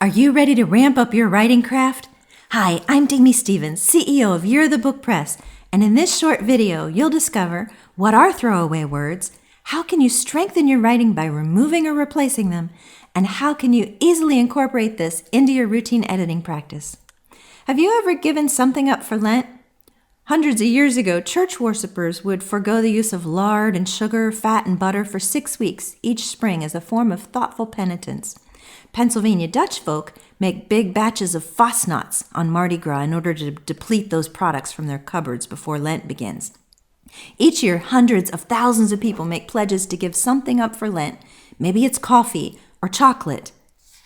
Are you ready to ramp up your writing craft? Hi, I'm Demi, CEO of You're the Book Press, and in this short video, you'll discover what are throwaway words, how can you strengthen your writing by removing or replacing them, and how can you easily incorporate this into your routine editing practice. Have you ever given something up for Lent? Hundreds of years ago, church worshippers would forego the use of lard and sugar, fat and butter for 6 weeks each spring as a form of thoughtful penitence. Pennsylvania Dutch folk make big batches of Fastnachts on Mardi Gras in order to deplete those products from their cupboards before Lent begins. Each year, hundreds of thousands of people make pledges to give something up for Lent. Maybe it's coffee or chocolate.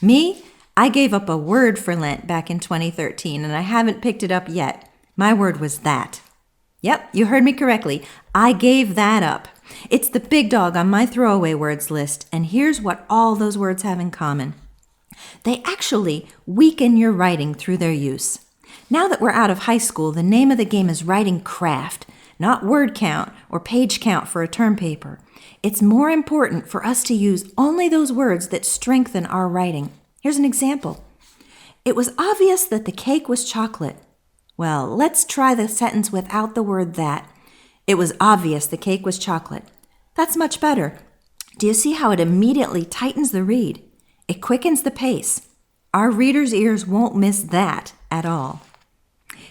Me, I gave up a word for Lent back in 2013, and I haven't picked it up yet. My word was that. Yep, you heard me correctly. I gave that up. It's the big dog on my throwaway words list, and here's what all those words have in common. They actually weaken your writing through their use. Now that we're out of high school, the name of the game is writing craft, not word count or page count for a term paper. It's more important for us to use only those words that strengthen our writing. Here's an example. It was obvious that the cake was chocolate. Well, let's try the sentence without the word that. It was obvious the cake was chocolate. That's much better. Do you see how it immediately tightens the read? It quickens the pace. Our readers' ears won't miss that at all.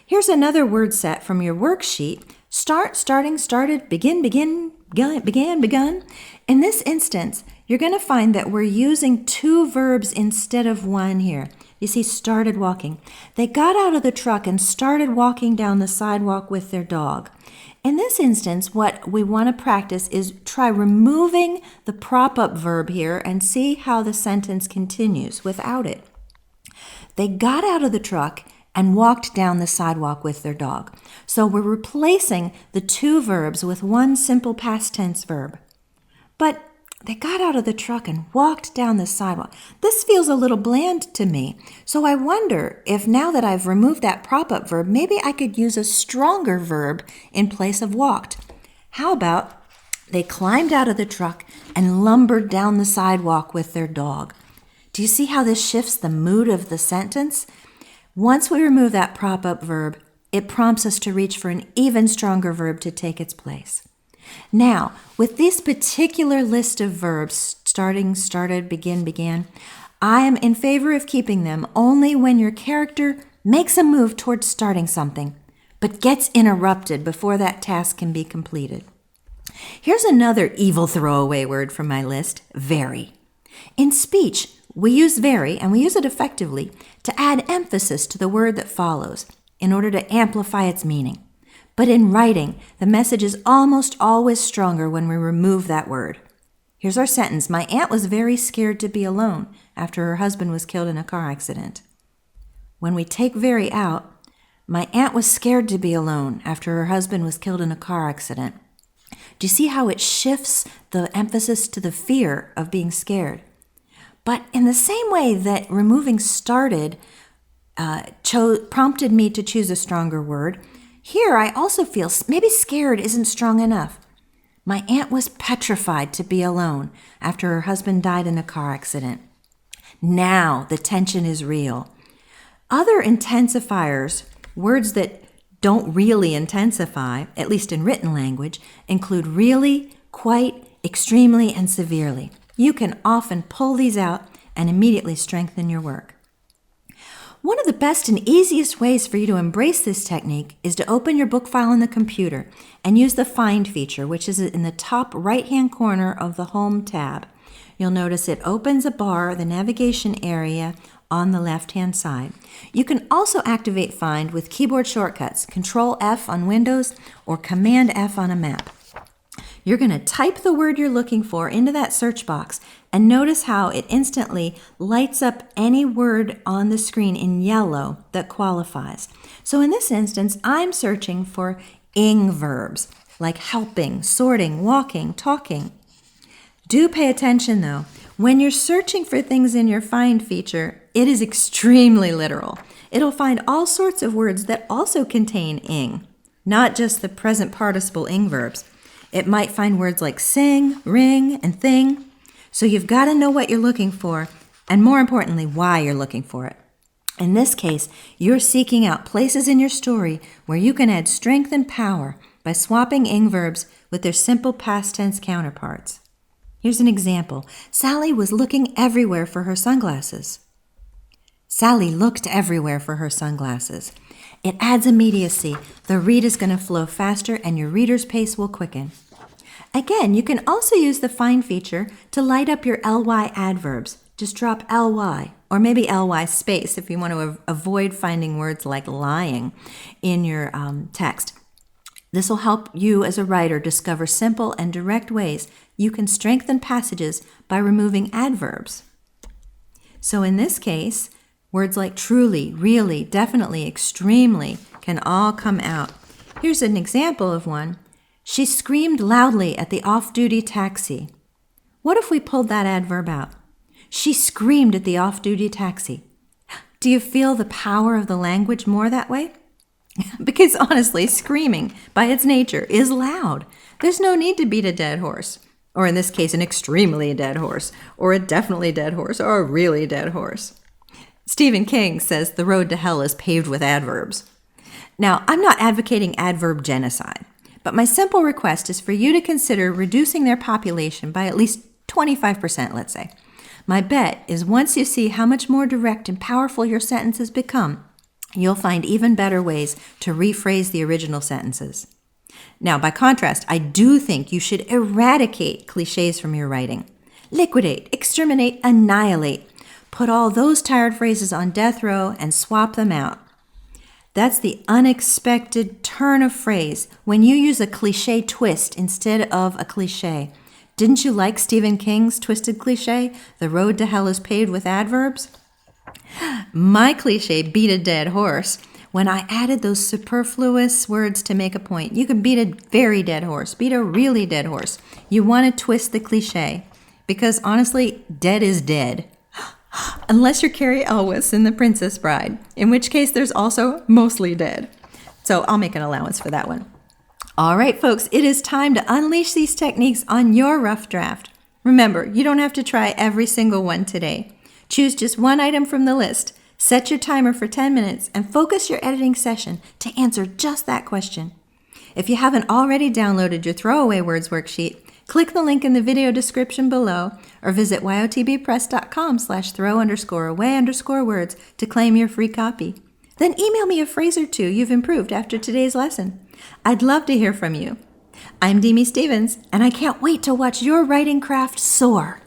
Here's another word set from your worksheet. Start, starting, started, begin, began, begun. In this instance, you're going to find that we're using 2 verbs instead of 1 here. You see, started walking. They got out of the truck and started walking down the sidewalk with their dog. In this instance, what we want to practice is try removing the prop-up verb here and see how the sentence continues without it. They got out of the truck and walked down the sidewalk with their dog. So we're replacing the 2 verbs with 1 simple past tense verb. But they got out of the truck and walked down the sidewalk. This feels a little bland to me. So I wonder if now that I've removed that prop-up verb, maybe I could use a stronger verb in place of walked. How about they climbed out of the truck and lumbered down the sidewalk with their dog? Do you see how this shifts the mood of the sentence? Once we remove that prop-up verb, it prompts us to reach for an even stronger verb to take its place. Now, with this particular list of verbs, starting, started, begin, began, I am in favor of keeping them only when your character makes a move towards starting something, but gets interrupted before that task can be completed. Here's another evil throwaway word from my list, very. In speech, we use very, and we use it effectively, to add emphasis to the word that follows in order to amplify its meaning. But in writing, the message is almost always stronger when we remove that word. Here's our sentence. My aunt was very scared to be alone after her husband was killed in a car accident. When we take very out, my aunt was scared to be alone after her husband was killed in a car accident. Do you see how it shifts the emphasis to the fear of being scared? But in the same way that removing started prompted me to choose a stronger word, here, I also feel maybe scared isn't strong enough. My aunt was petrified to be alone after her husband died in a car accident. Now the tension is real. Other intensifiers, words that don't really intensify, at least in written language, include really, quite, extremely, and severely. You can often pull these out and immediately strengthen your work. One of the best and easiest ways for you to embrace this technique is to open your book file on the computer and use the Find feature, which is in the top right-hand corner of the Home tab. You'll notice it opens a bar, the navigation area, on the left-hand side. You can also activate Find with keyboard shortcuts, Control-F on Windows or Command-F on a Mac. You're going to type the word you're looking for into that search box and notice how it instantly lights up any word on the screen in yellow that qualifies. So in this instance, I'm searching for ing verbs like helping, sorting, walking, talking. Do pay attention though. When you're searching for things in your Find feature, it is extremely literal. It'll find all sorts of words that also contain ing, not just the present participle ing verbs. It might find words like sing, ring, and thing. So you've got to know what you're looking for and more importantly, why you're looking for it. In this case, you're seeking out places in your story where you can add strength and power by swapping ing verbs with their simple past tense counterparts. Here's an example. Sally was looking everywhere for her sunglasses. Sally looked everywhere for her sunglasses. It adds immediacy. The read is going to flow faster and your reader's pace will quicken. Again, you can also use the find feature to light up your ly adverbs. Just drop ly, or maybe ly space if you want to avoid finding words like lying in your text. This will help you as a writer discover simple and direct ways you can strengthen passages by removing adverbs. So in this case, words like truly, really, definitely, extremely can all come out. Here's an example of one. She screamed loudly at the off-duty taxi. What if we pulled that adverb out? She screamed at the off-duty taxi. Do you feel the power of the language more that way? Because honestly, screaming, by its nature, is loud. There's no need to beat a dead horse, or in this case, an extremely dead horse, or a definitely dead horse, or a really dead horse. Stephen King says the road to hell is paved with adverbs. Now, I'm not advocating adverb genocide, but my simple request is for you to consider reducing their population by at least 25%, let's say. My bet is once you see how much more direct and powerful your sentences become, you'll find even better ways to rephrase the original sentences. Now, by contrast, I do think you should eradicate cliches from your writing. Liquidate, exterminate, annihilate. Put all those tired phrases on death row and swap them out. That's the unexpected turn of phrase when you use a cliche twist instead of a cliche. Didn't you like Stephen King's twisted cliche, the road to hell is paved with adverbs? My cliche beat a dead horse when I added those superfluous words to make a point. You can beat a very dead horse, beat a really dead horse. You want to twist the cliche because honestly, dead is dead. Unless you're Carrie Elwes in The Princess Bride, in which case there's also mostly dead. So I'll make an allowance for that one. All right, folks, it is time to unleash these techniques on your rough draft. Remember, you don't have to try every single one today. Choose just one item from the list, set your timer for 10 minutes, and focus your editing session to answer just that question. If you haven't already downloaded your throwaway words worksheet, click the link in the video description below or visit yotbpress.com/throw_away_words to claim your free copy. Then email me a phrase or two you've improved after today's lesson. I'd love to hear from you. I'm Demi Stevens, and I can't wait to watch your writing craft soar.